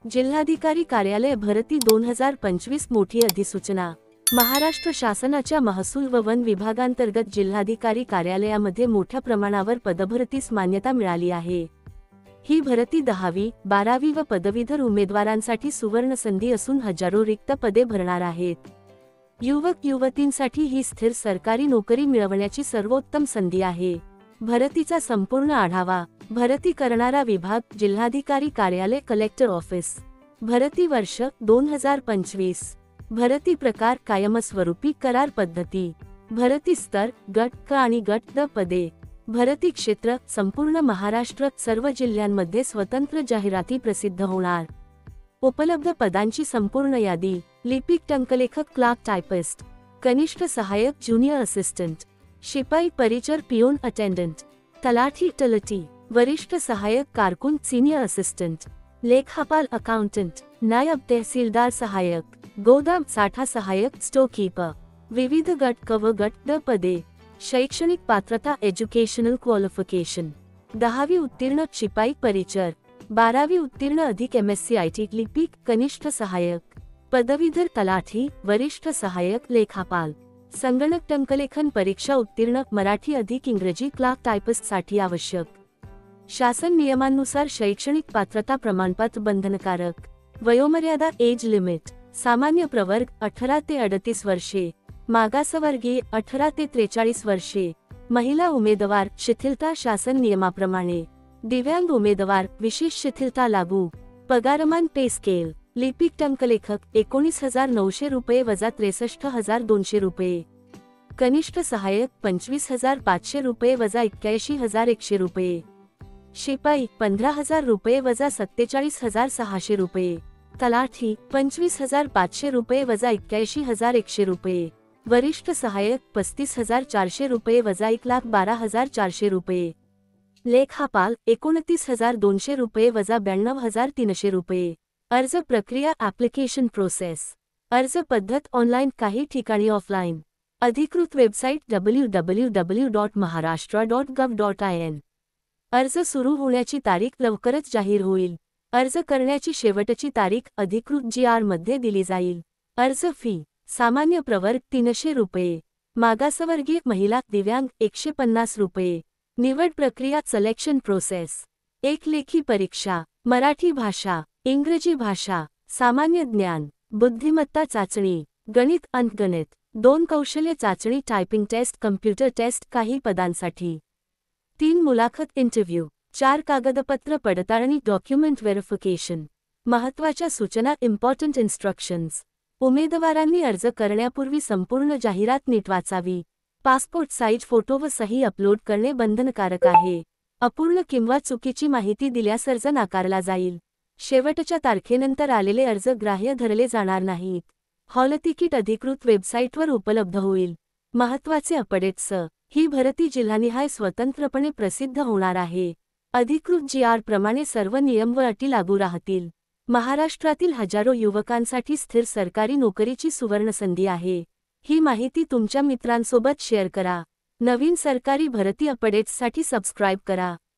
जिल्हाधिकारी कार्यालय भरती 2025 मोठी अधिसूचना। महाराष्ट्र शासनाच्या महसूल व वन विभागांतर्गत जिल्हाधिकारी कार्यालयामध्ये मोठ्या प्रमाणावर पदभरतीस मान्यता मिळाली आहे। ही भरती 10वी, 12वी व पदवीधर उमेदवारांसाठी सुवर्ण संधी असून हजारो रिक्त पदे भरणार आहेत। युवक युवतींसाठी ही स्थिर सरकारी नोकरी मिळवण्याची सर्वोत्तम संधी आहे। भरतीचा संपूर्ण आढावा। भरती करणारा विभाग जिल्हाधिकारी कार्यालय कलेक्टर ऑफिस। भरती वर्ष 2025। भरती प्रकार कायमस्वरूपी करार पद्धती। भरती स्तर गट क आणि गट द पदे। भरती क्षेत्र संपूर्ण महाराष्ट्र, सर्व जिल्ह्यांमध्ये स्वतंत्र जाहिराती प्रसिद्ध होणार। उपलब्ध पदांची संपूर्ण यादी। लिपिक, टंकलेखक, क्लार्क, टायपिस्ट, कनिष्ठ सहायक, ज्युनियर असिस्टंट, शिपाई, परिचर, पियोन, अटेंडंट, तलाठी, तलाठी, वरिष्ठ सहायक, कारकून, सीनियर असिस्टंट, लेखापाल, अकाउंटंट, नायब तहसीलदार सहायक, गोदाम साठा सहायक, स्टोरकीपर। विविध गट क व गट ड पदे। शैक्षणिक पात्रता एज्युकेशनल क्वालिफिकेशन 10वी उत्तीर्ण शिपाई, परिचर, 12वी उत्तीर्ण अधिक MSc IT लिपिक, कनिष्ठ सहायक, पदवीधर तलाठी, वरिष्ठ सहायक, लेखापाल, संगणक, टंकलेखन परीक्षा उत्तीर्ण, मराठी अधिक इंग्रजी, क्लार्क, टायपिस्ट साठी आवश्यक। शासन नियमांनुसार शैक्षणिक पात्रता प्रमाणपत्र बंधनकारक। वयोमर्यादा एज लिमिट। सामान्य प्रवर्ग 18 ते 38 वर्षे, मागासवर्गीय 18 ते 43 वर्षे, महिला उमेदवार शिथिलता शासन नियमाप्रमाणे, दिव्यांग उमेदवार विशेष शिथिलता लागू। पगारमान पे स्केल। लिपिक, टंकलेखक 19,900 रुपये वजा 63,200 रुपये, कनिष्ठ सहायक 25,500 रुपये वजा 81,100 रुपये, शिपाई 15,000 रुपये वजा 47,600 रुपये, तलाठी 25,500 रुपये वजा 81,100 रुपये, वरिष्ठ सहायक 35,400 रुपये वजा 1,12,400 रुपये, लेखापाल 29,200 रुपये वजा 92,300 रुपये। अर्ज प्रक्रिया ॲप्लिकेशन प्रोसेस। अर्ज पद्धत ऑनलाईन, काही ठिकाणी ऑफलाईन। अधिकृत वेबसाईट www.maharashtra.gov.in। अर्ज सुरू होण्याची तारीख लवकरच जाहीर होईल। अर्ज करण्याची शेवटची तारीख अधिकृत GR मध्ये दिली जाईल। अर्ज फी सामान्य प्रवर्ग 300 रुपये, मागासवर्गीय, महिला, दिव्यांग 150 रुपये। निवड प्रक्रिया सिलेक्शन प्रोसेस। एक लेखी परीक्षा, मराठी भाषा, इंग्रजी भाषा, सामान्य ज्ञान, बुद्धिमत्ता चाचणी, गणित, अंकगणित, 2 कौशल्य चाचणी, टायपिंग टेस्ट, कम्प्युटर टेस्ट, काही पदांसाठी 3 मुलाखत इंटरव्ह्यू, 4 कागदपत्र पडताळणी, डॉक्युमेंट व्हेरिफिकेशन। महत्त्वाच्या सूचना, इम्पॉर्टंट इन्स्ट्रक्शन्स। उमेदवारांनी अर्ज करण्यापूर्वी संपूर्ण जाहिरात नीट वाचावी। पासपोर्ट साईज फोटो व सही अपलोड करणे बंधनकारक आहे। अपूर्ण किंवा चुकीची माहिती दिल्यास अर्ज नाकारला जाईल। शेवटच्या तारखेनंतर आलेले अर्ज ग्राह्य धरले जाणार नाहीत। हॉल तिकीट अधिकृत वेबसाईटवर उपलब्ध होईल। महत्त्वाचे अपडेट्स। ही भरती जिल्हानिहाय स्वतंत्रपणे प्रसिद्ध होणार आहे। अधिकृत GR प्रमाणे सर्व नियम व अटी लागू राहतील। महाराष्ट्रातील हजारो युवकांसाठी स्थिर सरकारी नोकरीची सुवर्णसंधी आहे। ही माहिती तुमच्या मित्रांसोबत शेअर करा। नवीन सरकारी भरती अपडेट्ससाठी सबस्क्राईब करा।